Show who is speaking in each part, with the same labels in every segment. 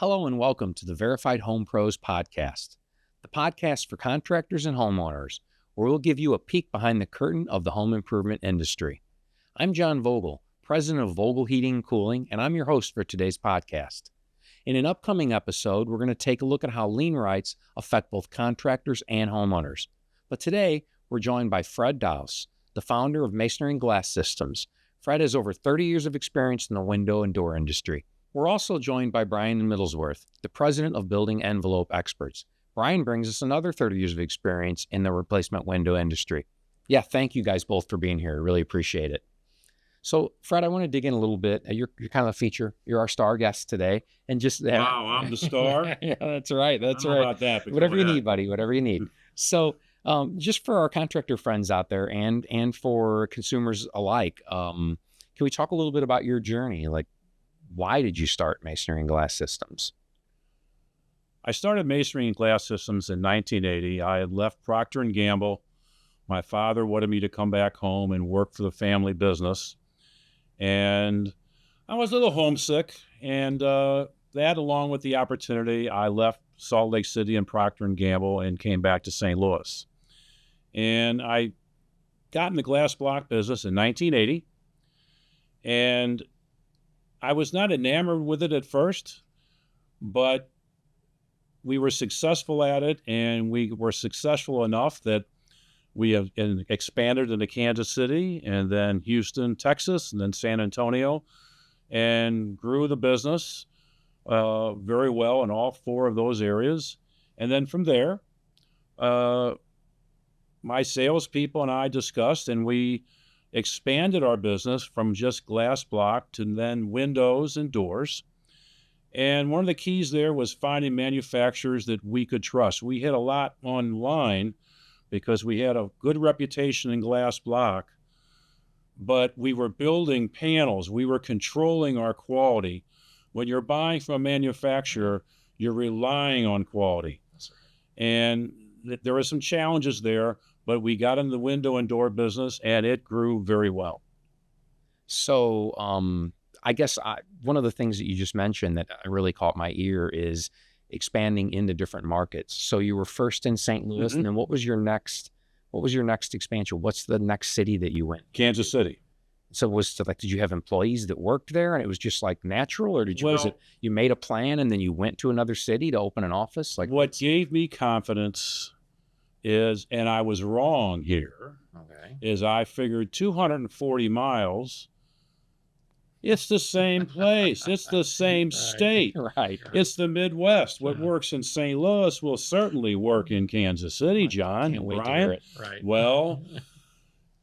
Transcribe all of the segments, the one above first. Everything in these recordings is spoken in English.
Speaker 1: Hello and welcome to the Verified Home Pros podcast, the podcast for contractors and homeowners, where we'll give you a peek behind the curtain of the home improvement industry. I'm John Vogel, president of Vogel Heating and Cooling, and I'm your host for today's podcast. In an upcoming episode, we're going to take a look at how lien rights affect both contractors and homeowners. But today, we're joined by Fred Daus, the founder of Masonry and Glass Systems. Fred has over 30 years of experience in the window and door industry. We're also joined by Brian in Middlesworth, the president of Building Envelope Experts. Brian brings us another 30 years of experience in the replacement window industry. Yeah, thank you guys both for being here. I really appreciate it. So, Fred, I want to dig in a little bit. You're kind of a feature. You're our star guest today. And just
Speaker 2: Wow, I'm the star?
Speaker 1: Yeah, that's right. That's
Speaker 2: I don't
Speaker 1: right.
Speaker 2: know about that, but
Speaker 1: Whatever
Speaker 2: go
Speaker 1: you
Speaker 2: ahead.
Speaker 1: need, buddy. Whatever you need. So, just for our contractor friends out there and for consumers alike, can we talk a little bit about your journey? Like, why did you start Masonry and Glass Systems?
Speaker 2: I started Masonry and Glass Systems in 1980. I had left Procter & Gamble. My father wanted me to come back home and work for the family business. And I was a little homesick. And that, along with the opportunity, I left Salt Lake City and Procter & Gamble and came back to St. Louis. And I got in the glass block business in 1980. And I was not enamored with it at first, but we were successful at it, and we were successful enough that we have expanded into Kansas City, and then Houston, Texas, and then San Antonio, and grew the business very well in all four of those areas. And then from there, my salespeople and I discussed, and we expanded our business from just glass block to then windows and doors. And one of the keys there was finding manufacturers that we could trust. We hit a lot online because we had a good reputation in glass block, but we were building panels. We were controlling our quality. When you're buying from a manufacturer, you're relying on quality. And there were some challenges there, but we got in the window and door business, and it grew very well.
Speaker 1: So I guess one of the things that you just mentioned that really caught my ear is expanding into different markets. So you were first in St. Louis, and then what was your next expansion? What's the next city that you went?
Speaker 2: Kansas City.
Speaker 1: So did you have employees that worked there and it was just like natural, or was it you made a plan and then you went to another city to open an office? Like,
Speaker 2: what gave me confidence is, and I was wrong here, is I figured 240 miles, it's the same place. It's the same state.
Speaker 1: Right.
Speaker 2: It's the Midwest. What works in St. Louis will certainly work in Kansas City, John.
Speaker 1: Can't wait to
Speaker 2: Brian.
Speaker 1: hear it. Right.
Speaker 2: Well,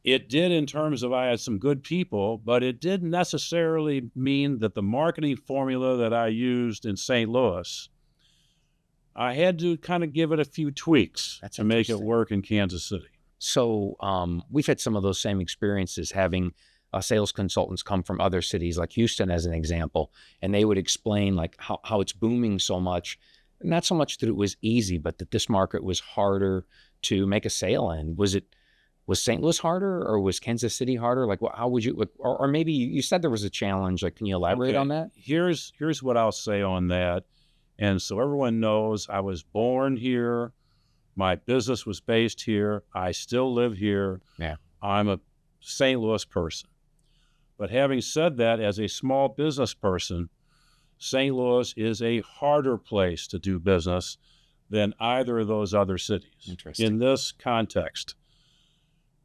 Speaker 2: it did in terms of I had some good people, but it didn't necessarily mean that the marketing formula that I used in St. Louis, I had to kind of give it a few tweaks to make it work in Kansas City.
Speaker 1: So we've had some of those same experiences having sales consultants come from other cities like Houston as an example, and they would explain like how it's booming so much. Not so much that it was easy, but that this market was harder to make a sale in. Was St. Louis harder, or was Kansas City harder? Like, how would you, or maybe you said there was a challenge. Like, can you elaborate on that?
Speaker 2: Here's what I'll say on that. And so everyone knows I was born here. My business was based here. I still live here.
Speaker 1: Yeah.
Speaker 2: I'm a St. Louis person. But having said that, as a small business person, St. Louis is a harder place to do business than either of those other cities.
Speaker 1: Interesting.
Speaker 2: In this context,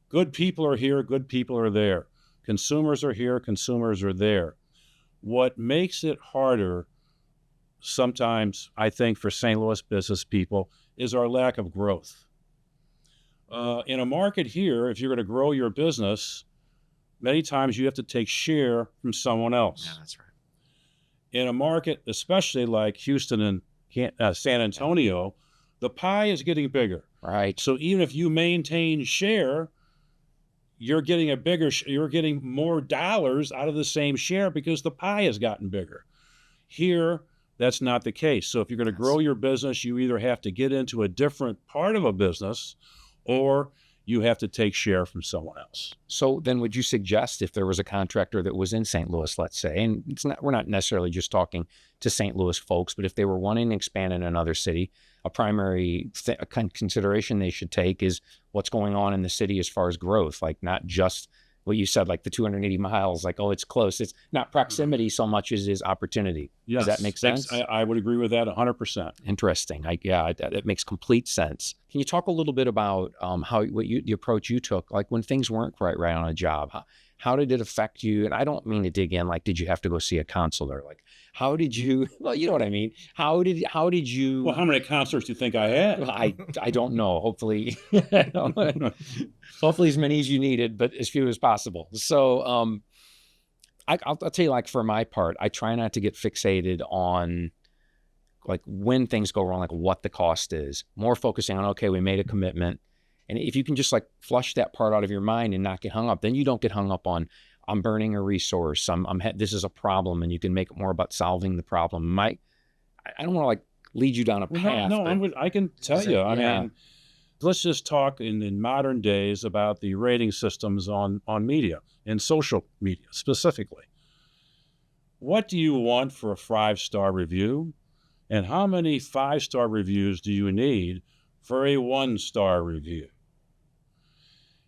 Speaker 2: good people are here, good people are there. Consumers are here, consumers are there. What makes it harder sometimes, I think, for St. Louis business people is our lack of growth. In a market here, if you're going to grow your business, many times you have to take share from someone else.
Speaker 1: Yeah, that's right.
Speaker 2: In a market, especially like Houston and San Antonio, the pie is getting bigger.
Speaker 1: Right.
Speaker 2: So even if you maintain share, you're getting you're getting more dollars out of the same share because the pie has gotten bigger. Here, that's not the case. So if you're going to grow your business, you either have to get into a different part of a business, or you have to take share from someone else.
Speaker 1: So then would you suggest if there was a contractor that was in St. Louis, let's say, and we're not necessarily just talking to St. Louis folks, but if they were wanting to expand in another city, a primary consideration they should take is what's going on in the city as far as growth, like not just what you said, like the 280 miles, like, oh, it's close. It's not proximity so much as is opportunity.
Speaker 2: Yes.
Speaker 1: Does that make sense?
Speaker 2: I would agree with that 100%.
Speaker 1: Interesting. It makes complete sense. Can you talk a little bit about the approach you took, like when things weren't quite right on a job? How did it affect you? And I don't mean to dig in, like, did you have to go see a counselor? Like, how did you, well, you know what I mean? How did you?
Speaker 2: Well, how many counselors do you think I had?
Speaker 1: I don't know. Hopefully, hopefully as many as you needed, but as few as possible. So, I'll tell you, like, for my part, I try not to get fixated on like when things go wrong, like what the cost is. More focusing on, okay, we made a commitment. And if you can just like flush that part out of your mind and not get hung up, then you don't get hung up on, I'm burning a resource. This is a problem, and you can make it more about solving the problem. I don't want to like lead you down a path.
Speaker 2: No, I can tell you. I mean, let's just talk in modern days about the rating systems on media and social media specifically. What do you want for a 5-star review? And how many 5-star reviews do you need for a 1-star review?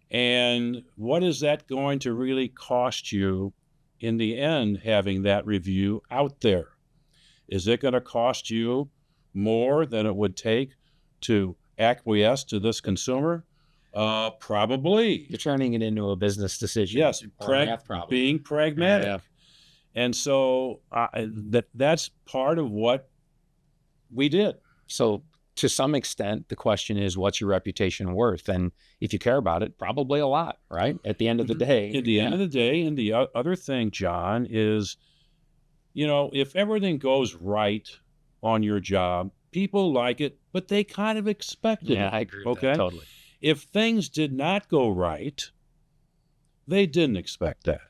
Speaker 2: And what is that going to really cost you in the end, having that review out there? Is it going to cost you more than it would take to acquiesce to this consumer? Probably.
Speaker 1: You're turning it into a business decision.
Speaker 2: Yes, being pragmatic.
Speaker 1: Yeah.
Speaker 2: And so that's part of what we did.
Speaker 1: So to some extent, the question is, what's your reputation worth? And if you care about it, probably a lot, right? At the end of the day.
Speaker 2: At the end of the day, and the other thing, John, is, if everything goes right on your job, people like it, but they kind of expect it.
Speaker 1: Yeah, I agree with that, totally.
Speaker 2: If things did not go right, they didn't expect that.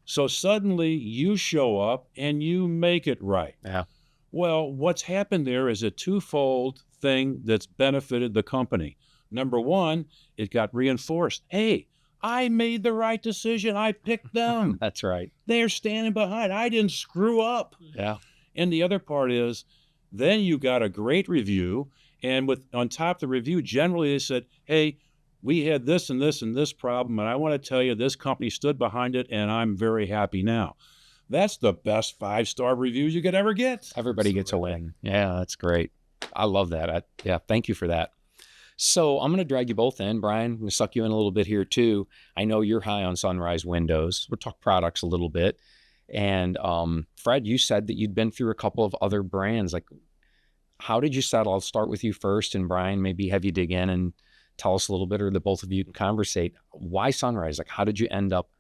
Speaker 2: So suddenly you show up and you make it right.
Speaker 1: Yeah.
Speaker 2: Well, what's happened there is a twofold thing that's benefited the company. Number one, it got reinforced. Hey, I made the right decision. I picked them.
Speaker 1: That's right.
Speaker 2: They're standing behind. I didn't screw up.
Speaker 1: Yeah.
Speaker 2: And the other part is, then you got a great review. And on top of the review, generally they said, hey, we had this and this and this problem, and I want to tell you this company stood behind it, and I'm very happy now. That's the best 5-star reviews you could ever get.
Speaker 1: Everybody gets a win. Yeah, that's great. I love that. Thank you for that. So I'm going to drag you both in. Brian, I'm going to suck you in a little bit here too. I know you're high on Sunrise Windows. We'll talk products a little bit. And Fred, you said that you'd been through a couple of other brands. Like, how did you settle? I'll start with you first, and Brian, maybe have you dig in and tell us a little bit, or the both of you can conversate. Why Sunrise? Like, how did you end up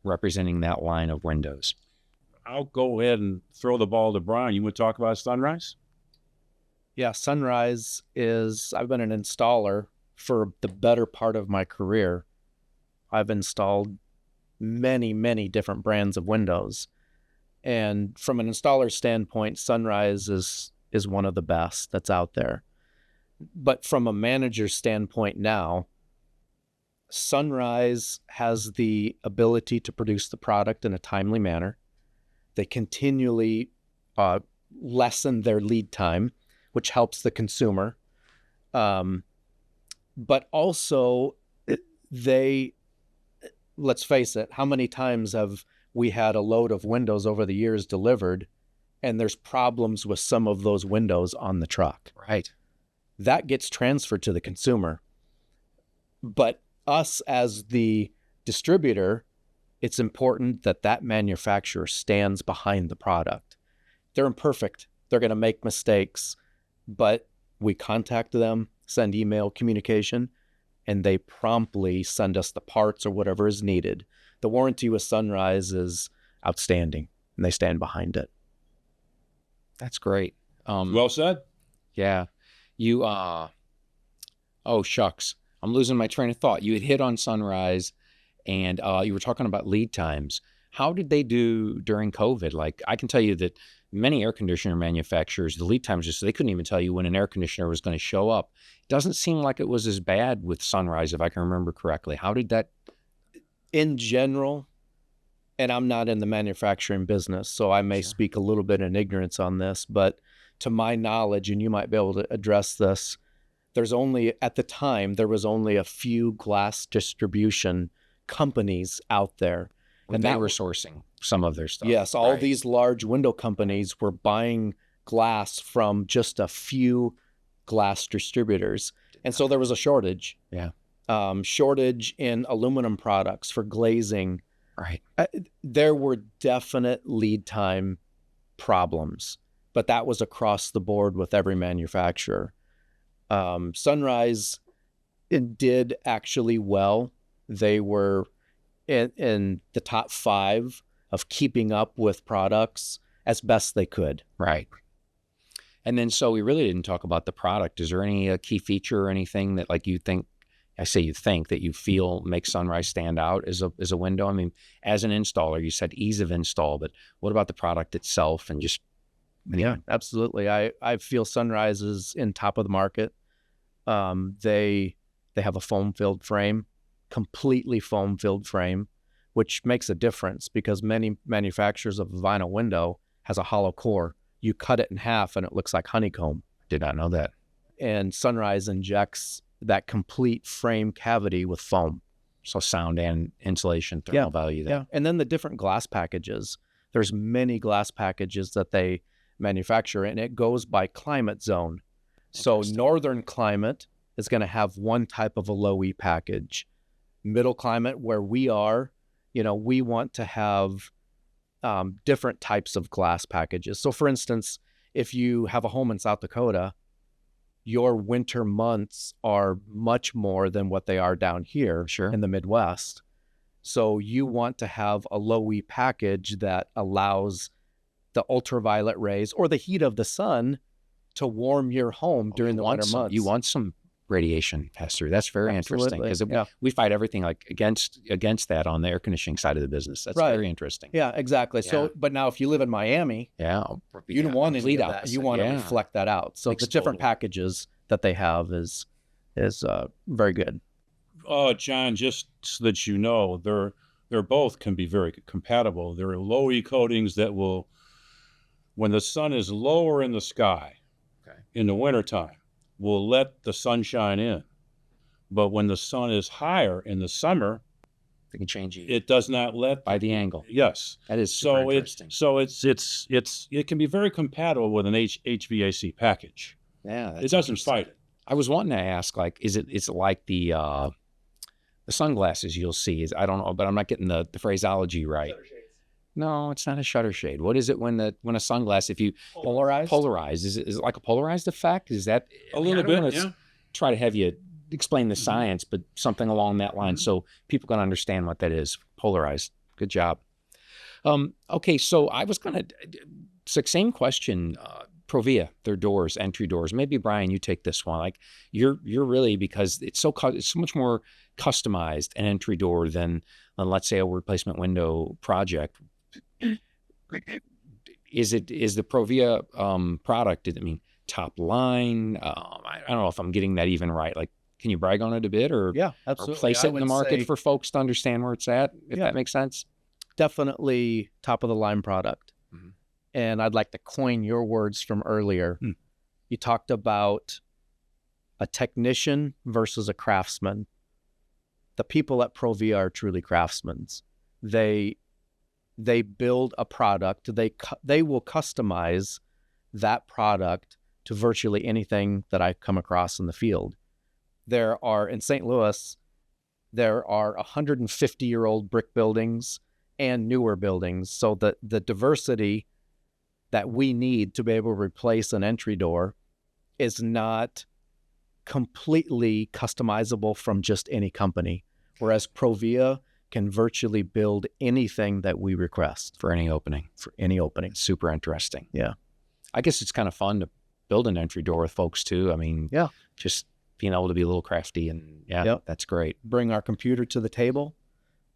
Speaker 1: representing that line of windows?
Speaker 2: I'll go ahead and throw the ball to Brian. You want to talk about Sunrise?
Speaker 3: Yeah, Sunrise I've been an installer for the better part of my career. I've installed many, many different brands of windows. And from an installer standpoint, Sunrise is one of the best that's out there. But from a manager's standpoint now, Sunrise has the ability to produce the product in a timely manner. They continually lessen their lead time, which helps the consumer. But also, let's face it, how many times have we had a load of windows over the years delivered, and there's problems with some of those windows on the truck?
Speaker 1: Right.
Speaker 3: That gets transferred to the consumer. But us as the distributor, it's important that manufacturer stands behind the product. They're imperfect. They're going to make mistakes, but we contact them, send email communication, and they promptly send us the parts or whatever is needed. The warranty with Sunrise is outstanding, and they stand behind it.
Speaker 1: That's great.
Speaker 2: Well said.
Speaker 1: Yeah. You, oh, shucks. I'm losing my train of thought. You had hit on Sunrise, and you were talking about lead times. How did they do during COVID? Like, I can tell you that many air conditioner manufacturers, the lead times just, they couldn't even tell you when an air conditioner was going to show up. Doesn't seem like it was as bad with Sunrise, if I can remember correctly. How did that?
Speaker 3: In general, and I'm not in the manufacturing business, so I may speak a little bit in ignorance on this, but to my knowledge, and you might be able to address this, at the time, there was only a few glass distribution companies out there.
Speaker 1: And they were sourcing some of their stuff.
Speaker 3: Yes, all these large window companies were buying glass from just a few glass distributors. And so there was a shortage.
Speaker 1: Yeah.
Speaker 3: Shortage in aluminum products for glazing.
Speaker 1: Right.
Speaker 3: There were definite lead time problems, but that was across the board with every manufacturer. Sunrise, it did actually well. They were in the top 5 of keeping up with products as best they could.
Speaker 1: Right. And then, so we really didn't talk about the product. Is there any key feature or anything that, like, you think, I say you think, that you feel makes Sunrise stand out as a window? I mean, as an installer, you said ease of install, but what about the product itself and just...
Speaker 3: Yeah, absolutely. I feel Sunrise is in top of the market. They have a foam-filled frame, completely foam-filled frame, which makes a difference because many manufacturers of a vinyl window has a hollow core. You cut it in half and it looks like honeycomb.
Speaker 1: Did not know that.
Speaker 3: And Sunrise injects that complete frame cavity with foam.
Speaker 1: So sound and insulation, thermal value there.
Speaker 3: Yeah, and then the different glass packages. There's many glass packages that they manufacture, and it goes by climate zone. So northern climate is going to have one type of a low E package. Middle climate, where we are, we want to have different types of glass packages. So for instance, if you have a home in South Dakota, your winter months are much more than what they are down here in the Midwest. So you want to have a low E package that allows the ultraviolet rays or the heat of the sun to warm your home during the winter months.
Speaker 1: You want some radiation pass through. That's very interesting, because we fight everything like against that on the air conditioning side of the business. That's very interesting.
Speaker 3: Yeah, exactly. Yeah. So, but now if you live in Miami, you don't want any of that. You want to reflect that out. So the different packages that they have is very good.
Speaker 2: John, just so that you know, they're both can be very compatible. There are low E coatings that will, when the sun is lower in the sky in the wintertime, will let the sunshine in. But when the sun is higher in the summer,
Speaker 1: they can change
Speaker 2: it does not let
Speaker 1: by the angle.
Speaker 2: Yes.
Speaker 1: That is super interesting.
Speaker 2: It can be very compatible with an HVAC package.
Speaker 1: Yeah.
Speaker 2: It doesn't fight it.
Speaker 1: I was wanting to ask, like, is it like the sunglasses you'll see? I don't know, but I'm not getting the phraseology right. No, it's not a shutter shade. What is it when a sunglass, if you polarized, is it like a polarized effect? Is that
Speaker 2: a little bit? Yeah.
Speaker 1: Try to have you explain the science, but something along that line, so people can understand what that is. Polarized. Good job. Okay, so I was gonna same question. Provia, their doors, entry doors. Maybe Brian, you take this one. Like you're really, because it's so much more customized an entry door than let's say a replacement window project. Is the Provia product? I mean, top line. I don't know if I'm getting that even right. Like, can you brag on it a bit, or
Speaker 3: absolutely,
Speaker 1: or place it in the market for folks to understand where it's at? If that makes sense.
Speaker 3: Definitely top of the line product. Mm-hmm. And I'd like to coin your words from earlier. You talked about a technician versus a craftsman. The people at Provia are truly craftsmen. They build a product. They will customize that product to virtually anything that I come across in the field. In St. Louis, there are 150-year-old brick buildings and newer buildings. So the diversity that we need to be able to replace an entry door is not completely customizable from just any company, whereas Provia can virtually build anything that we request.
Speaker 1: For any opening. Super interesting.
Speaker 3: Yeah.
Speaker 1: I guess it's kind of fun to build an entry door with folks too. I mean, just being able to be a little crafty, and that's great.
Speaker 3: Bring our computer to the table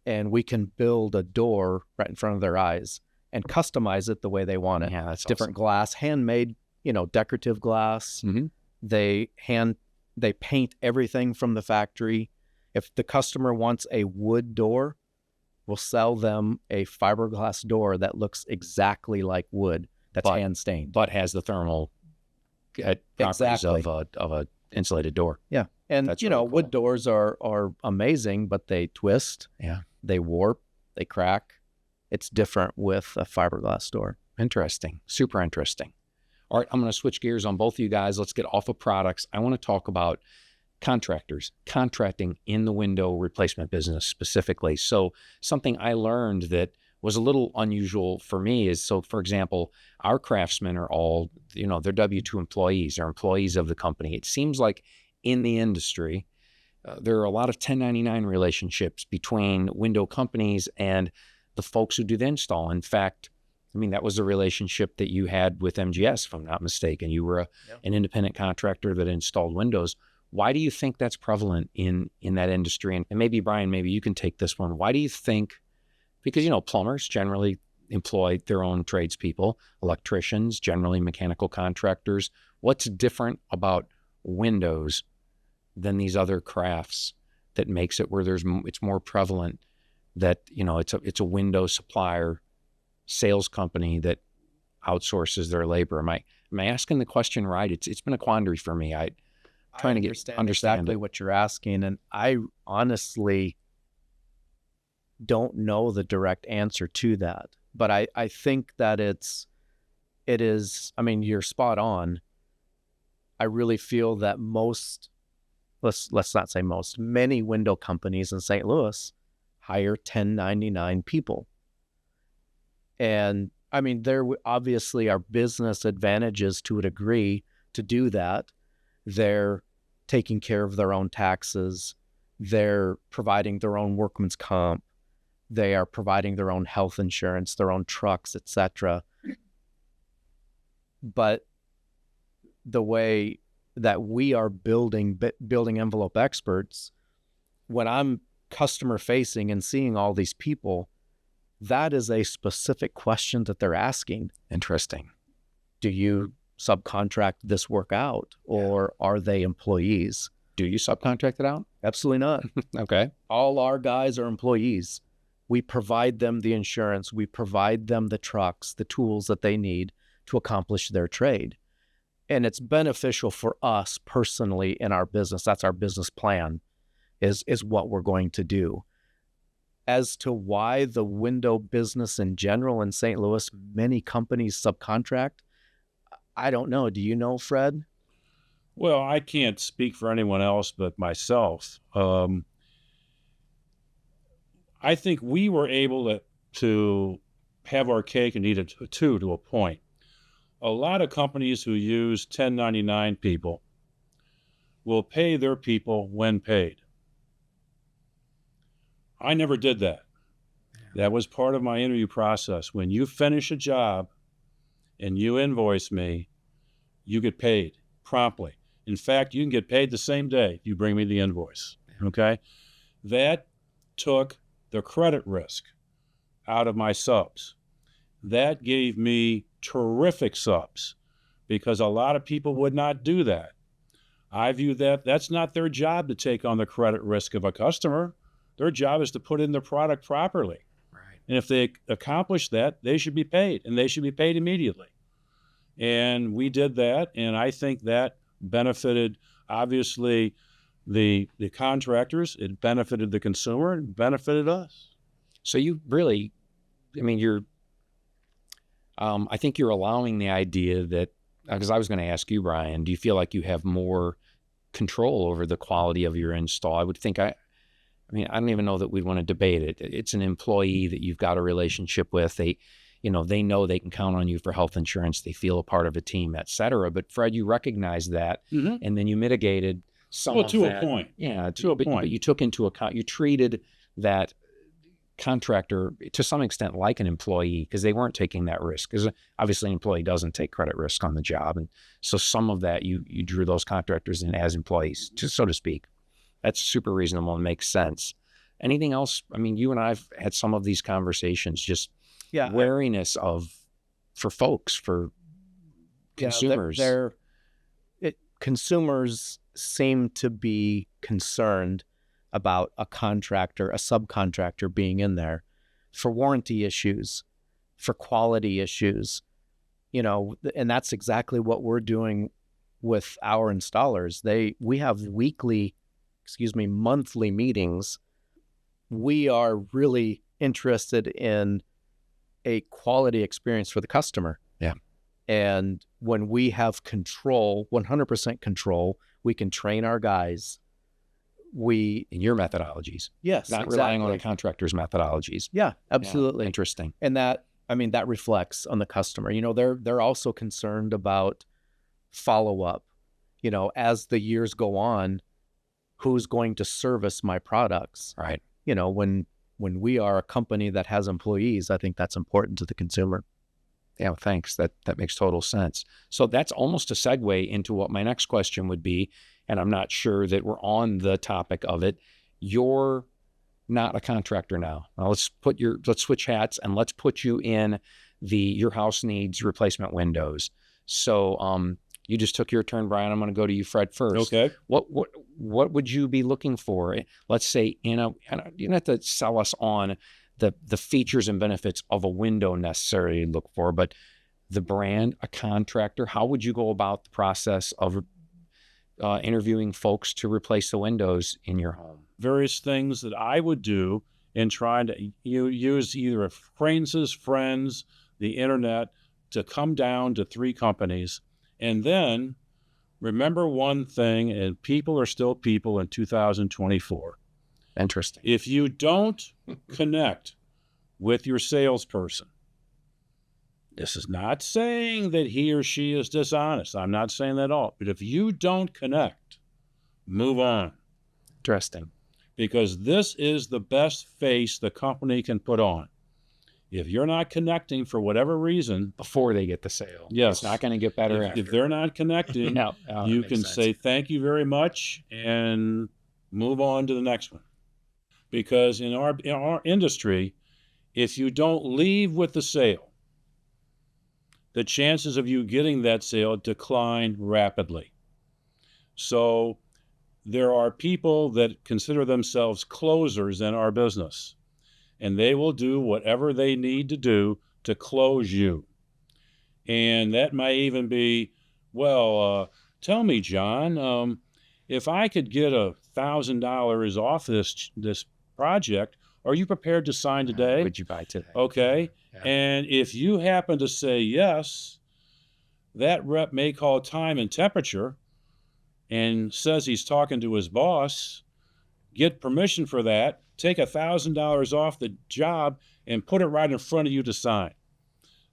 Speaker 3: and we can build a door right in front of their eyes. and customize it the way they want it.
Speaker 1: Yeah, that's
Speaker 3: different glass, handmade, decorative glass.
Speaker 1: Mm-hmm.
Speaker 3: They paint everything from the factory. If the customer wants a wood door, we'll sell them a fiberglass door that looks exactly like wood, that's hand stained,
Speaker 1: but has the thermal properties of a insulated door.
Speaker 3: Yeah, and
Speaker 1: That's really cool.
Speaker 3: Wood doors are amazing, but they twist.
Speaker 1: Yeah,
Speaker 3: they warp, they crack. It's different with a fiberglass door.
Speaker 1: Interesting, super interesting. All right, I'm going to switch gears on both of you guys. Let's get off of products. I want to talk about contractors, contracting in the window replacement business specifically. So something I learned that was a little unusual for me is, so for example, our craftsmen are all, they're W-2 employees, they're employees of the company. It seems like in the industry, there are a lot of 1099 relationships between window companies and the folks who do the install. In fact, that was a relationship that you had with MGS, if I'm not mistaken. You were an independent contractor that installed windows. Why do you think that's prevalent in that industry? And maybe, Brian, maybe you can take this one. Why do you think, because, plumbers generally employ their own tradespeople, electricians, generally mechanical contractors. What's different about windows than these other crafts that makes it where it's more prevalent that, it's a window supplier, sales company that outsources their labor? Am I asking the question right? It's been a quandary for me. I'm trying to understand
Speaker 3: exactly what you're asking, and I honestly don't know the direct answer to that. But I think that it is, you're spot on. I really feel that let's not say most, many window companies in St. Louis hire 1099 people. And there obviously are business advantages to a degree to do that. They're taking care of their own taxes. They're providing their own workman's comp. They are providing their own health insurance, their own trucks, etc. But the way that we are building envelope experts, when I'm customer facing and seeing all these people, that is a specific question that they're asking.
Speaker 1: Interesting.
Speaker 3: Do you subcontract this work out, or are they employees?
Speaker 1: Do you subcontract it out?
Speaker 3: Absolutely not.
Speaker 1: Okay.
Speaker 3: All our guys are employees. We provide them the insurance. We provide them the trucks, the tools that they need to accomplish their trade. And it's beneficial for us personally in our business. That's our business plan, is what we're going to do. As to why the window business in general in St. Louis, many companies subcontract, I don't know. Do you know, Fred?
Speaker 2: Well, I can't speak for anyone else but myself. I think we were able to have our cake and eat it too, to a point. A lot of companies who use 1099 people will pay their people when paid. I never did that. That was part of my interview process. When you finish a job and you invoice me, you get paid promptly. In fact, you can get paid the same day if you bring me the invoice, okay? That took the credit risk out of my subs. That gave me terrific subs because a lot of people would not do that. I view that's not their job to take on the credit risk of a customer. Their job is to put in the product properly.
Speaker 1: Right.
Speaker 2: And if they accomplish that, they should be paid, and they should be paid immediately. And we did that, and I think that benefited, obviously, the contractors, it benefited the consumer, and it benefited us.
Speaker 1: So you really, I think you're allowing the idea that, because I was going to ask you, Brian, do you feel like you have more control over the quality of your install? I would think, I don't even know that we'd want to debate it. It's an employee that you've got a relationship with. They know they can count on you for health insurance. They feel a part of a team, et cetera. But Fred, you recognized that, and then you mitigated some of that.
Speaker 2: To a point.
Speaker 1: Yeah,
Speaker 2: to a point.
Speaker 1: But you took into account, you treated that contractor to some extent like an employee because they weren't taking that risk. Because obviously an employee doesn't take credit risk on the job. And so some of that you drew those contractors in as employees, just so to speak. That's super reasonable and makes sense. Anything else? You and I've had some of these conversations just, wariness for folks, for consumers.
Speaker 3: Consumers seem to be concerned about a subcontractor being in there for warranty issues, for quality issues, and that's exactly what we're doing with our installers. We have monthly meetings. We are really interested in a quality experience for the customer.
Speaker 1: Yeah.
Speaker 3: And when we have control, 100% control, we can train our guys.
Speaker 1: In your methodologies.
Speaker 3: Yes,
Speaker 1: not relying on a contractor's methodologies.
Speaker 3: Yeah, absolutely.
Speaker 1: Yeah, interesting.
Speaker 3: And that reflects on the customer. They're also concerned about follow-up. As the years go on, who's going to service my products?
Speaker 1: Right.
Speaker 3: When we are a company that has employees, I think that's important to the consumer.
Speaker 1: Yeah, thanks. That makes total sense. So that's almost a segue into what my next question would be, and I'm not sure that we're on the topic of it. You're not a contractor now. Now let's switch hats and let's put you in your house needs replacement windows. So you just took your turn, Brian. I'm going to go to you, Fred, first.
Speaker 2: Okay.
Speaker 1: What would you be looking for? Let's say you don't have to sell us on the features and benefits of a window necessarily look for, but the brand, a contractor. How would you go about the process of interviewing folks to replace the windows in your home?
Speaker 2: Various things that I would do in trying to use either acquaintances, friends, the internet to come down to 3 companies. And then remember one thing, and people are still people in 2024.
Speaker 1: Interesting.
Speaker 2: If you don't connect with your salesperson, this is not saying that he or she is dishonest. I'm not saying that at all. But if you don't connect, move on.
Speaker 1: Interesting.
Speaker 2: Because this is the best face the company can put on. If you're not connecting for whatever reason,
Speaker 1: before they get the sale,
Speaker 2: yes,
Speaker 1: it's not going to get better.
Speaker 2: If they're not connecting, you can say thank you very much and move on to the next one. Because in our industry, if you don't leave with the sale, the chances of you getting that sale decline rapidly. So there are people that consider themselves closers in our business, and they will do whatever they need to do to close you. And that may even be, tell me, John, if I could get $1,000 off this project, are you prepared to sign today?
Speaker 1: Would you buy today?
Speaker 2: Okay.
Speaker 1: Yeah.
Speaker 2: And if you happen to say yes, that rep may call time and temperature and says he's talking to his boss, get permission for that, take $1,000 off the job and put it right in front of you to sign.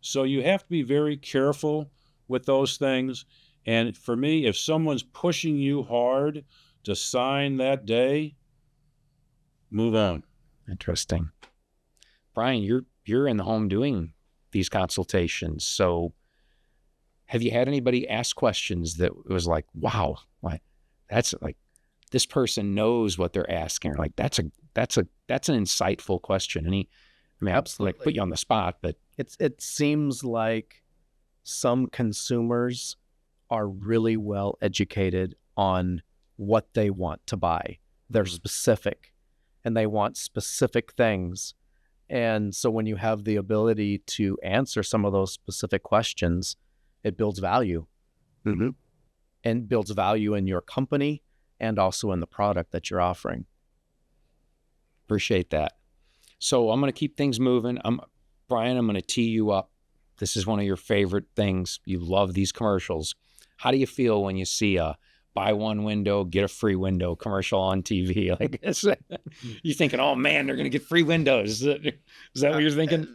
Speaker 2: So you have to be very careful with those things. And for me, if someone's pushing you hard to sign that day, move on.
Speaker 1: Interesting. Brian, you're in the home doing these consultations. So have you had anybody ask questions that was like, wow, that's like, this person knows what they're asking? Or like, that's an insightful question. Absolutely. Like put you on the spot, but
Speaker 3: it seems like some consumers are really well educated on what they want to buy. They're specific and they want specific things. And so when you have the ability to answer some of those specific questions, it builds value.
Speaker 1: Mm-hmm.
Speaker 3: And builds value in your company and also in the product that you're offering.
Speaker 1: Appreciate that. So I'm going to keep things moving. Brian, I'm going to tee you up. This is one of your favorite things. You love these commercials. How do you feel when you see a buy one window, get a free window commercial on TV? Like, you're thinking, oh man, they're going to get free windows. Is that what you're thinking?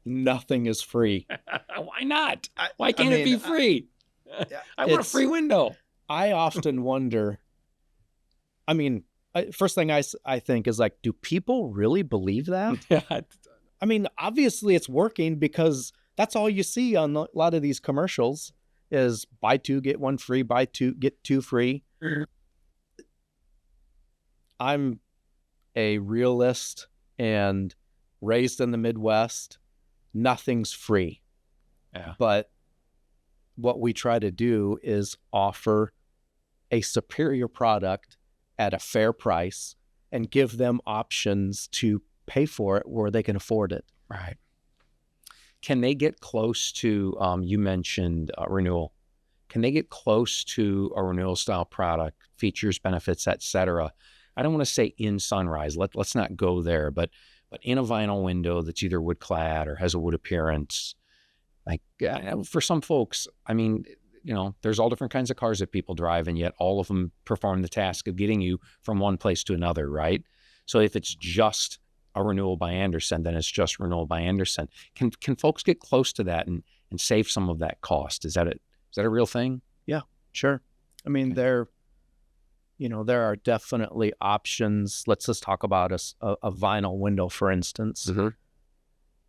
Speaker 3: Nothing is free.
Speaker 1: Why not? Why can't it be free? I want a free window.
Speaker 3: I often wonder, first thing I think is like, do people really believe that? Obviously it's working because that's all you see on a lot of these commercials is buy two, get one free, buy two, get two free. I'm a realist and raised in the Midwest. nothing's free.
Speaker 1: Yeah.
Speaker 3: But what we try to do is offer a superior product at a fair price and give them options to pay for it where they can afford it.
Speaker 1: Right. Can they get close to, you mentioned renewal. Can they get close to a renewal style product, features, benefits, et cetera? I don't want to say in Sunrise. Let's not go there, but in a vinyl window that's either wood clad or has a wood appearance. Like for some folks, I mean, you know, there's all different kinds of cars that people drive, and yet all of them perform the task of getting you from one place to another, right? So if it's just a renewal by Andersen, then it's just renewal by Andersen. Can folks get close to that and save some of that cost? Is that a real thing?
Speaker 3: Yeah, sure. I mean, there are definitely options. Let's just talk about a vinyl window, for instance.
Speaker 1: Mm-hmm.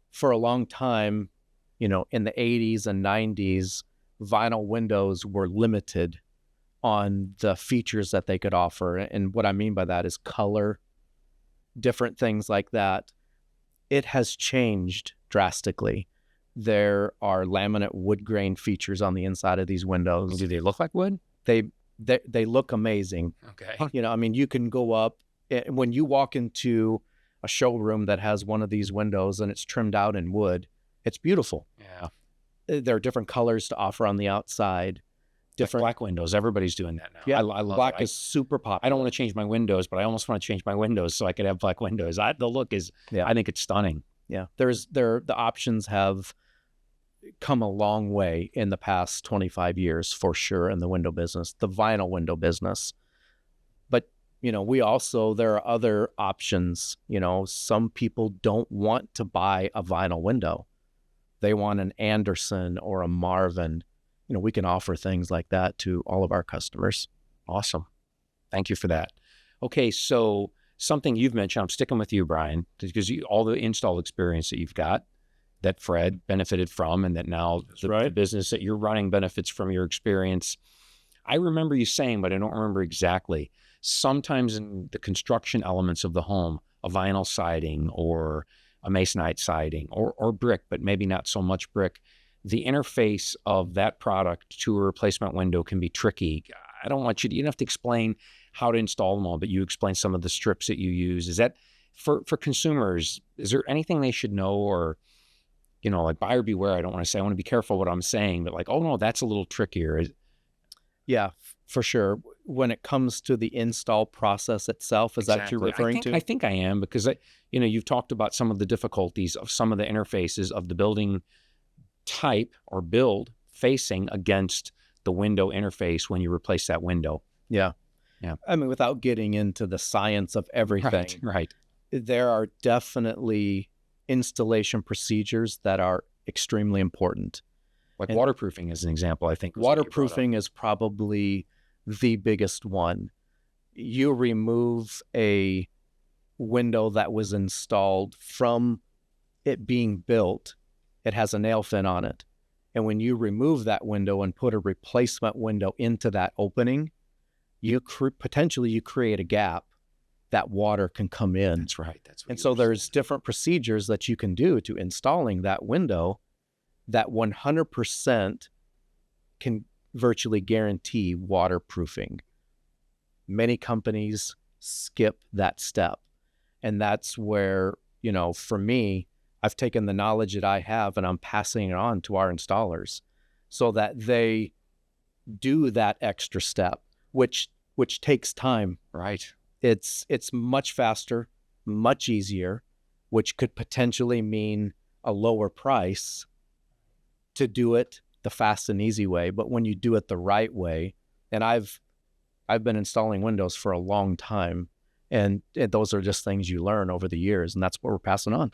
Speaker 3: For a long time, you know, in the 80s and 90s, vinyl windows were limited on the features that they could offer. And what I mean by that is color, different things like that. It has changed drastically. There are laminate wood grain features on the inside of these windows.
Speaker 1: Do they look like wood?
Speaker 3: They look amazing.
Speaker 1: Okay.
Speaker 3: You know, I mean, you can go up, when you walk into a showroom that has one of these windows and it's trimmed out in wood, it's beautiful.
Speaker 1: Yeah.
Speaker 3: There are different colors to offer on the outside.
Speaker 1: Different black windows. Everybody's doing that now.
Speaker 3: Yeah,
Speaker 1: I love
Speaker 3: black
Speaker 1: it.
Speaker 3: is super popular.
Speaker 1: I don't want to change my windows, but I almost want to change my windows so I could have black windows. The look is, I think it's stunning.
Speaker 3: Yeah. The options have come a long way in the past 25 years for sure in the window business, the vinyl window business. But, you know, there are other options. You know, some people don't want to buy a vinyl window. They want an Andersen or a Marvin. You know, we can offer things like that to all of our customers.
Speaker 1: Awesome. Thank you for that. Okay, so something you've mentioned, I'm sticking with you, Brian, because all the install experience that you've got, that Fred benefited from, and that now the business that you're running benefits from your experience. I remember you saying, but I don't remember exactly, sometimes in the construction elements of the home, a vinyl siding or a masonite siding or brick, but maybe not so much brick, the interface of that product to a replacement window can be tricky. I don't want you don't have to explain how to install them all, but you explain some of the strips that you use. Is that for consumers, is there anything they should know, or, you know, like buyer beware? I don't want to say, I want to be careful what I'm saying, but like, oh no, that's a little trickier.
Speaker 3: Yeah, for sure. When it comes to the install process itself, is that what you're referring to?
Speaker 1: I think I am, because you've talked about some of the difficulties of some of the interfaces of the building type or build facing against the window interface when you replace that window.
Speaker 3: Yeah. I mean, without getting into the science of everything,
Speaker 1: right.
Speaker 3: There are definitely installation procedures that are extremely important.
Speaker 1: Like waterproofing is an example, I think.
Speaker 3: Waterproofing is probably the biggest one. You remove a window that was installed from it being built, it has a nail fin on it. And when you remove that window and put a replacement window into that opening, you potentially create a gap that water can come in.
Speaker 1: That's right.
Speaker 3: And so there's different procedures that you can do to installing that window that 100% can virtually guarantee waterproofing. Many companies skip that step. And that's where, you know, for me, I've taken the knowledge that I have and I'm passing it on to our installers so that they do that extra step, which takes time.
Speaker 1: Right.
Speaker 3: It's much faster, much easier, which could potentially mean a lower price to do it the fast and easy way. But when you do it the right way, and I've been installing windows for a long time, and those are just things you learn over the years, and that's what we're passing on.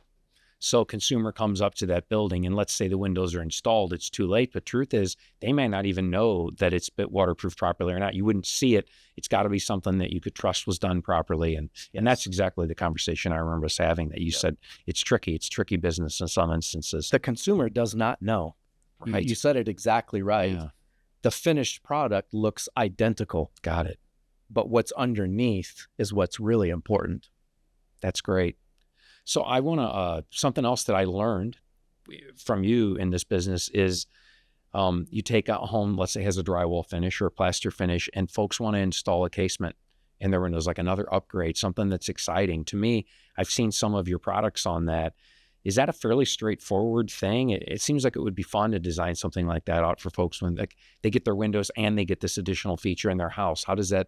Speaker 1: So consumer comes up to that building and let's say the windows are installed, it's too late. But truth is, they may not even know that it's been waterproofed properly or not. You wouldn't see it. It's got to be something that you could trust was done properly. And that's exactly the conversation I remember us having, that you said it's tricky. It's tricky business in some instances.
Speaker 3: The consumer does not know.
Speaker 1: Right.
Speaker 3: You said it exactly right.
Speaker 1: Yeah.
Speaker 3: The finished product looks identical.
Speaker 1: Got it.
Speaker 3: But what's underneath is what's really important.
Speaker 1: That's great. So I want to, something else that I learned from you in this business is you take a home, let's say has a drywall finish or a plaster finish, and folks want to install a casement in their windows, like another upgrade, something that's exciting. To me, I've seen some of your products on that. Is that a fairly straightforward thing? It seems like it would be fun to design something like that out for folks when they get their windows and they get this additional feature in their house. How does that?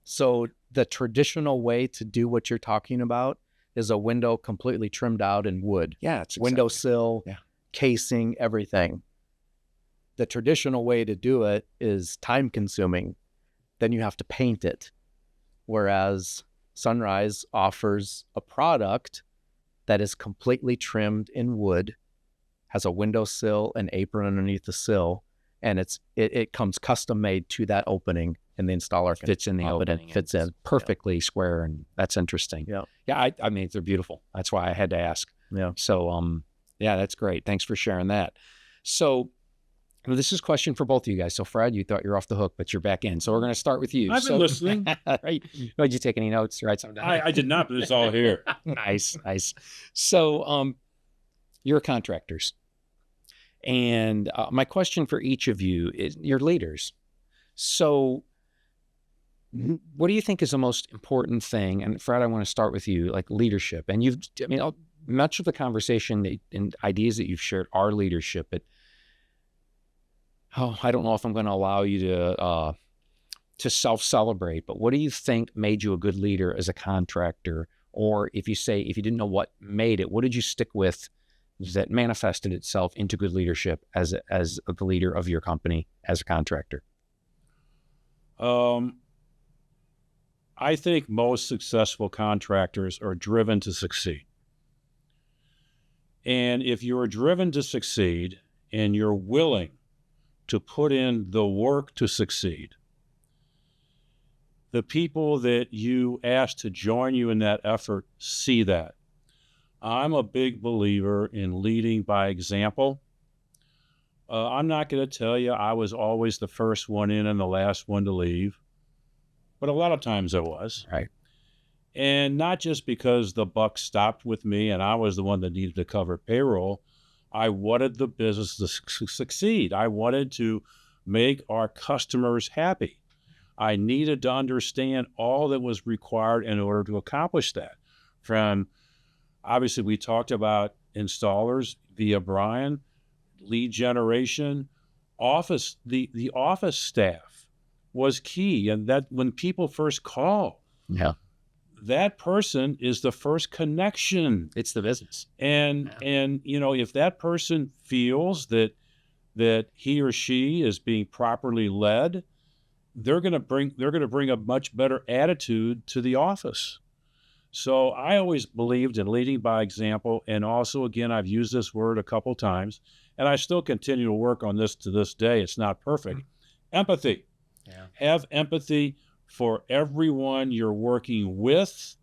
Speaker 3: So the traditional way to do what you're talking about is a window completely trimmed out in wood.
Speaker 1: Yeah, it's
Speaker 3: windowsill,
Speaker 1: yeah,
Speaker 3: casing, everything. The traditional way to do it is time consuming. Then you have to paint it. Whereas Sunrise offers a product that is completely trimmed in wood, has a windowsill, an apron underneath the sill, and it comes custom made to that opening, and the installer can
Speaker 1: fits in the opening.
Speaker 3: It fits in
Speaker 1: perfectly square, and that's interesting.
Speaker 3: Yeah,
Speaker 1: yeah. I mean, they're beautiful. That's why I had to ask.
Speaker 3: Yeah.
Speaker 1: So, yeah, that's great. Thanks for sharing that. So, this is a question for both of you guys. So, Fred, you thought you're off the hook, but you're back in. So we're going to start with you.
Speaker 2: I've been listening.
Speaker 1: Right? Did you take any notes? Write something down?
Speaker 2: I did not, but it's all here.
Speaker 1: Nice. So, you're contractors. And my question for each of you is, you're leaders. So what do you think is the most important thing? And Fred, I want to start with you, like leadership. And much of the conversation and ideas that you've shared are leadership, but I don't know if I'm going to allow you to self-celebrate, but what do you think made you a good leader as a contractor? Or if you didn't know what made it, what did you stick with that manifested itself into good leadership as the leader of your company as a contractor?
Speaker 2: I think most successful contractors are driven to succeed. And if you're driven to succeed and you're willing to put in the work to succeed, the people that you ask to join you in that effort see that. I'm a big believer in leading by example. I'm not going to tell you I was always the first one in and the last one to leave, but a lot of times I was.
Speaker 1: Right.
Speaker 2: And not just because the buck stopped with me and I was the one that needed to cover payroll. I wanted the business to succeed. I wanted to make our customers happy. I needed to understand all that was required in order to accomplish that. Obviously, we talked about installers via Brian, lead generation, office. The office staff was key, and that when people first call,
Speaker 1: yeah,
Speaker 2: that person is the first connection.
Speaker 1: It's the business,
Speaker 2: and if that person feels that he or she is being properly led, they're going to bring a much better attitude to the office. So I always believed in leading by example. And also, again, I've used this word a couple times, and I still continue to work on this to this day. It's not perfect. Empathy.
Speaker 1: Yeah.
Speaker 2: Have empathy for everyone you're working with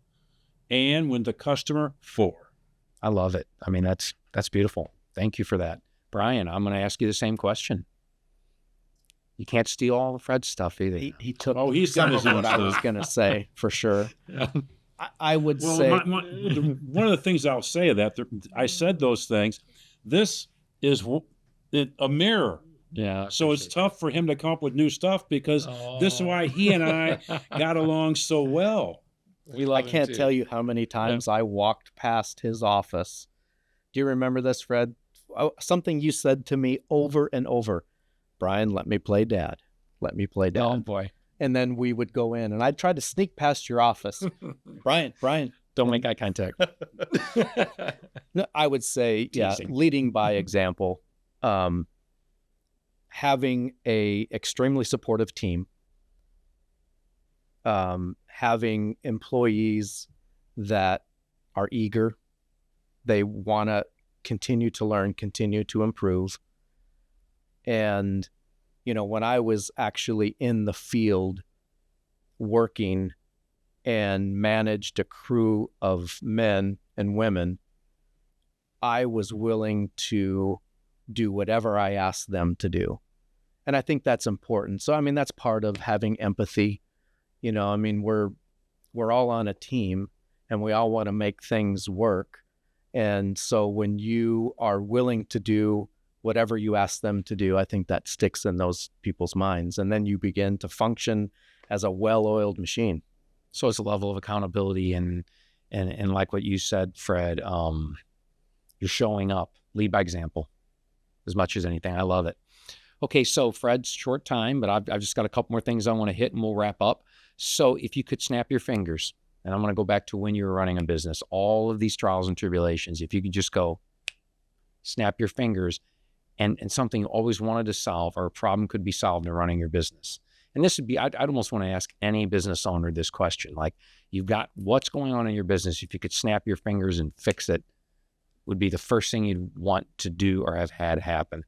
Speaker 2: and when the customer for.
Speaker 1: I love it. I mean, that's beautiful. Thank you for that. Brian, I'm going to ask you the same question. You can't steal all of Fred's stuff either.
Speaker 3: He took
Speaker 2: he's got his own
Speaker 3: what I was going to say, for sure. I would say...
Speaker 2: one of the things I'll say of that, I said those things. This is a mirror.
Speaker 1: Yeah.
Speaker 2: So it's tough for him to come up with new stuff because this is why he and I got along so well.
Speaker 3: I can't tell you how many times I walked past his office. Do you remember this, Fred? Something you said to me over and over. Brian, let me play dad. Let me play dad.
Speaker 1: Oh, boy.
Speaker 3: And then we would go in, and I'd try to sneak past your office. Brian.
Speaker 1: Don't make eye contact.
Speaker 3: No, I would say, leading by example, having a extremely supportive team, having employees that are eager, they want to continue to learn, continue to improve. And, when I was actually in the field working and managed a crew of men and women, I was willing to do whatever I asked them to do. And I think that's important. So, that's part of having empathy. We're all on a team and we all want to make things work. And so when you are willing to do whatever you ask them to do, I think that sticks in those people's minds. And then you begin to function as a well-oiled machine.
Speaker 1: So it's a level of accountability and like what you said, Fred, you're showing up, lead by example as much as anything. I love it. Okay, so Fred's short time, but I've just got a couple more things I want to hit and we'll wrap up. So if you could snap your fingers, and I'm going to go back to when you were running a business, all of these trials and tribulations, if you could just go snap your fingers and something you always wanted to solve or a problem could be solved in running your business. And this would be, I'd almost want to ask any business owner this question. Like, you've got what's going on in your business. If you could snap your fingers and fix it, would be the first thing you'd want to do or have had happen.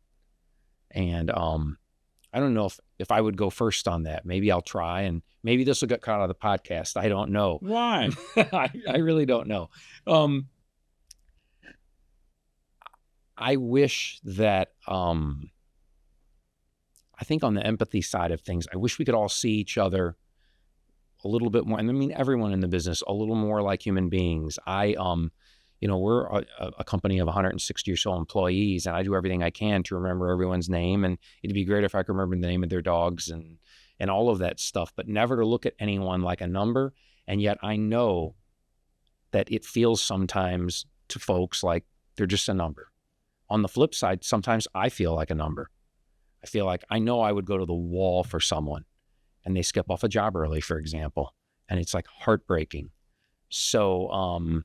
Speaker 1: And I don't know if I would go first on that. Maybe I'll try, and maybe this will get cut out of the podcast. I don't know.
Speaker 2: Why?
Speaker 1: I really don't know. I wish that, I think on the empathy side of things, I wish we could all see each other a little bit more. And I mean, everyone in the business, a little more like human beings. We're a company of 160 or so employees, and I do everything I can to remember everyone's name. And it'd be great if I could remember the name of their dogs and all of that stuff, but never to look at anyone like a number. And yet I know that it feels sometimes to folks like they're just a number. On the flip side, sometimes I feel like a number. I feel like I know I would go to the wall for someone and they skip off a job early, for example, and it's like heartbreaking. So,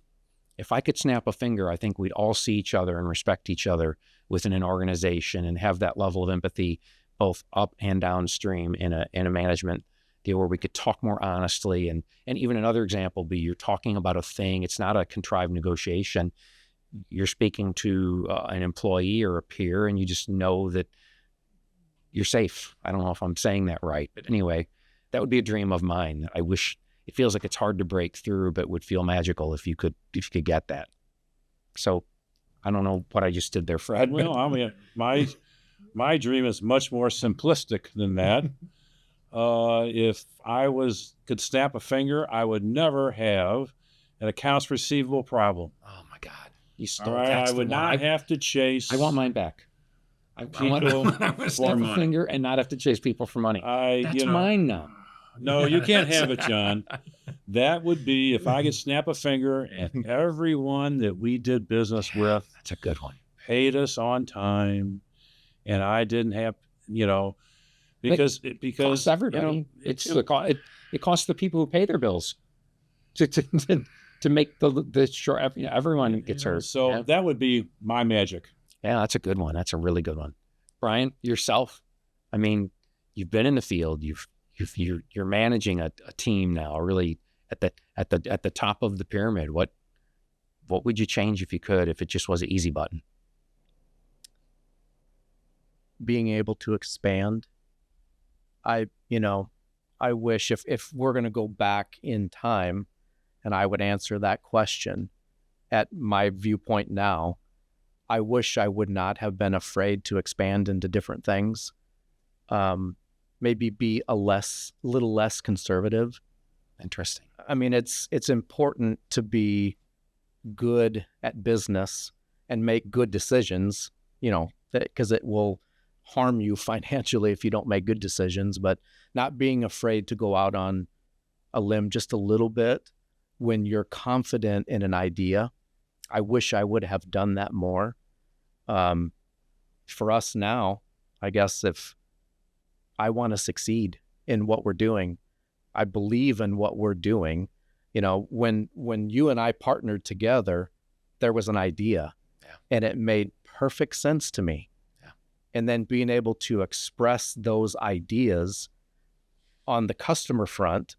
Speaker 1: if I could snap a finger, I think we'd all see each other and respect each other within an organization and have that level of empathy, both up and downstream in a management deal where we could talk more honestly. And even another example would be you're talking about a thing. It's not a contrived negotiation. You're speaking to an employee or a peer, and you just know that you're safe. I don't know if I'm saying that right, but anyway, that would be a dream of mine. I wish. It feels like it's hard to break through, but would feel magical if you could get that. So I don't know what I just did there, Fred.
Speaker 2: Well, I mean, my dream is much more simplistic than that. If I could snap a finger, I would never have an accounts receivable problem.
Speaker 1: Oh my God. You stole
Speaker 2: right,
Speaker 1: that.
Speaker 2: I would not have to chase.
Speaker 1: I want mine back. I want to snap a finger and not have to chase people for money. That's mine now.
Speaker 2: No, you can't have it, John. That would be if I could snap a finger and everyone that we did business with,
Speaker 1: that's a good one,
Speaker 2: paid us on time, and I didn't have, because
Speaker 1: it costs everybody. It costs the people who pay their bills to make the sure everyone gets hurt.
Speaker 2: So that would be my magic.
Speaker 1: Yeah, that's a good one. That's a really good one. Brian, yourself. I mean, you've been in the field. You're managing a team now, really at the top of the pyramid. What would you change if you could, if it just was an easy button?
Speaker 3: Being able to expand. I wish if we're going to go back in time, and I would answer that question at my viewpoint now, I wish I would not have been afraid to expand into different things. Maybe be a little less conservative.
Speaker 1: Interesting.
Speaker 3: I mean, it's important to be good at business and make good decisions, because it will harm you financially if you don't make good decisions, but not being afraid to go out on a limb just a little bit when you're confident in an idea. I wish I would have done that more. For us now, I guess if I want to succeed in what we're doing, I believe in what we're doing. When you and I partnered together, there was an idea, and it made perfect sense to me. Yeah. And then being able to express those ideas on the customer front,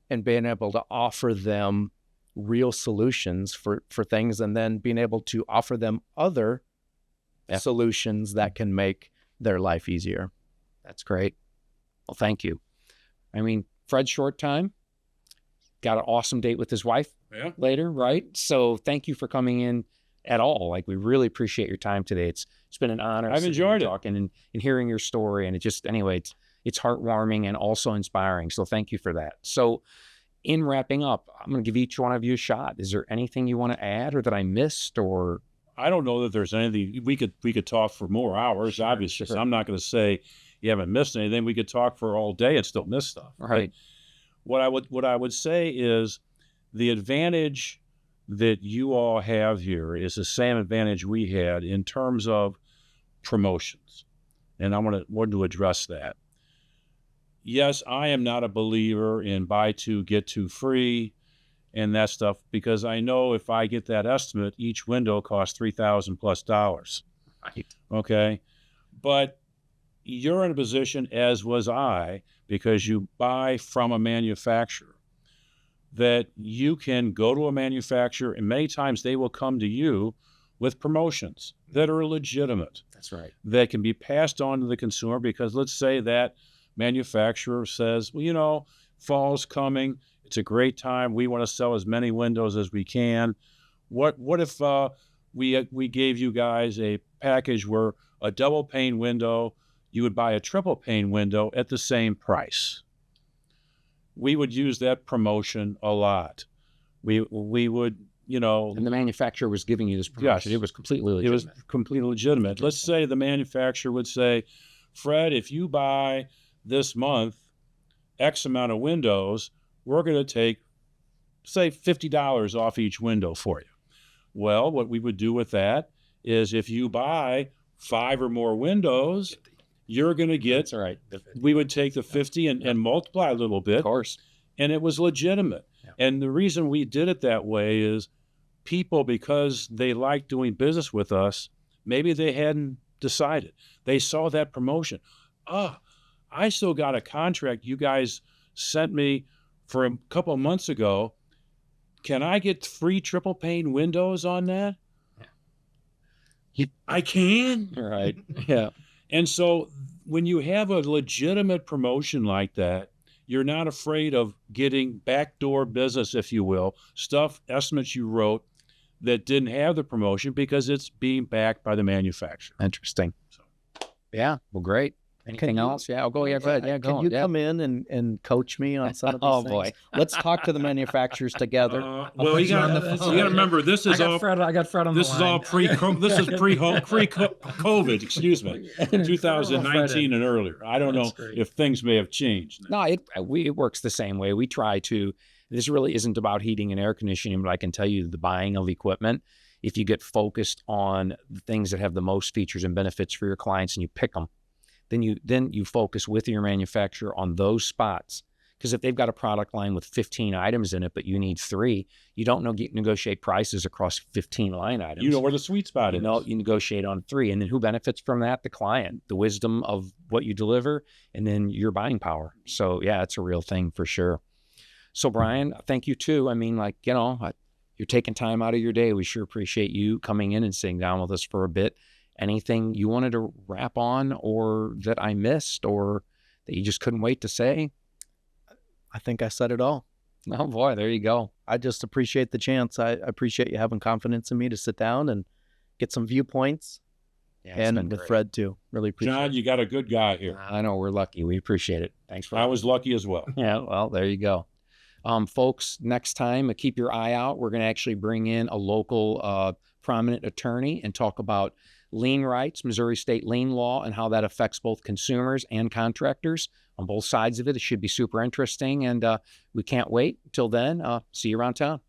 Speaker 3: and being able to offer them real solutions for things, and then being able to offer them other solutions that can make their life easier.
Speaker 1: That's great. Well, thank you. I mean, Fred's short time, got an awesome date with his wife later, right? So thank you for coming in at all. Like, we really appreciate your time today. It's been an honor.
Speaker 2: I've enjoyed it.
Speaker 1: Talking and hearing your story. And it's heartwarming and also inspiring. So thank you for that. So in wrapping up, I'm going to give each one of you a shot. Is there anything you want to add or that I missed, or?
Speaker 2: I don't know that there's anything we could talk for more hours, obviously.
Speaker 1: Sure.
Speaker 2: So I'm not going to say you haven't missed anything. We could talk for all day and still miss stuff.
Speaker 1: Right.
Speaker 2: But what I would say is the advantage that you all have here is the same advantage we had in terms of promotions. And I want to address that. Yes, I am not a believer in buy two, get two free and that stuff, because I know if I get that estimate, each window costs $3,000+.
Speaker 1: Right.
Speaker 2: Okay. But you're in a position, as was I, because you buy from a manufacturer, that you can go to a manufacturer and many times they will come to you with promotions that are legitimate.
Speaker 1: That's right.
Speaker 2: That can be passed on to the consumer, because let's say that manufacturer says, well, you know, fall's coming. It's a great time. We want to sell as many windows as we can. What if we gave you guys a package where a double pane window, you would buy a triple pane window at the same price? We would use that promotion a lot. We would, you know.
Speaker 1: And the manufacturer was giving you this promotion.
Speaker 2: Yes.
Speaker 1: It was completely legitimate.
Speaker 2: It was completely legitimate. Let's say the manufacturer would say, Fred, if you buy this month X amount of windows, we're going to take, say, $50 off each window for you. Well, what we would do with that is if you buy 5 or more windows, you're going to get,
Speaker 1: That's right.
Speaker 2: we would take the 50 and multiply a little bit.
Speaker 1: Of course.
Speaker 2: And it was legitimate.
Speaker 1: Yeah.
Speaker 2: And the reason we did it that way is people, because they like doing business with us, maybe they hadn't decided. They saw that promotion. I still got a contract you guys sent me for a couple of months ago. Can I get free triple pane windows on that? I can.
Speaker 1: Right. Yeah.
Speaker 2: And so when you have a legitimate promotion like that, you're not afraid of getting backdoor business, if you will, estimates you wrote that didn't have the promotion, because it's being backed by the manufacturer.
Speaker 1: Interesting. Yeah. Well, great. Anything else? Yeah. I'll go. Yeah. Go ahead. Yeah. Go.
Speaker 3: Can you come in and coach me on some of these things?
Speaker 1: Boy.
Speaker 3: Let's talk to the manufacturers together.
Speaker 2: Well, you got to remember, this is all.
Speaker 1: I got Fred on the line.
Speaker 2: This is all this is pre-COVID. Excuse me, 2019 and earlier. I don't know if things may have changed.
Speaker 1: No, it works the same way. We try to. This really isn't about heating and air conditioning, but I can tell you the buying of equipment. If you get focused on the things that have the most features and benefits for your clients, and you pick them, then you focus with your manufacturer on those spots. Because if they've got a product line with 15 items in it, but you need 3, you don't negotiate prices across 15 line items.
Speaker 2: You know where the sweet spot is.
Speaker 1: You negotiate on 3. And then who benefits from that? The client, the wisdom of what you deliver, and then your buying power. So yeah, it's a real thing for sure. So Brian, thank you too. I mean, you're taking time out of your day. We sure appreciate you coming in and sitting down with us for a bit. Anything you wanted to wrap on, or that I missed, or that you just couldn't wait to say?
Speaker 3: I think I said it all.
Speaker 1: Oh boy, there you go.
Speaker 3: I just appreciate the chance. I appreciate you having confidence in me to sit down and get some viewpoints.
Speaker 1: Yeah,
Speaker 3: and with Fred too. Really appreciate it.
Speaker 2: John, you got a good guy here.
Speaker 1: I know, we're lucky. We appreciate it. Thanks for
Speaker 2: I was lucky as well.
Speaker 1: Yeah, well, there you go. Folks, next time, keep your eye out. We're going to actually bring in a local prominent attorney and talk about lien rights, Missouri state lien law, and how that affects both consumers and contractors on both sides of it. It should be super interesting, and we can't wait. Till then, see you around town.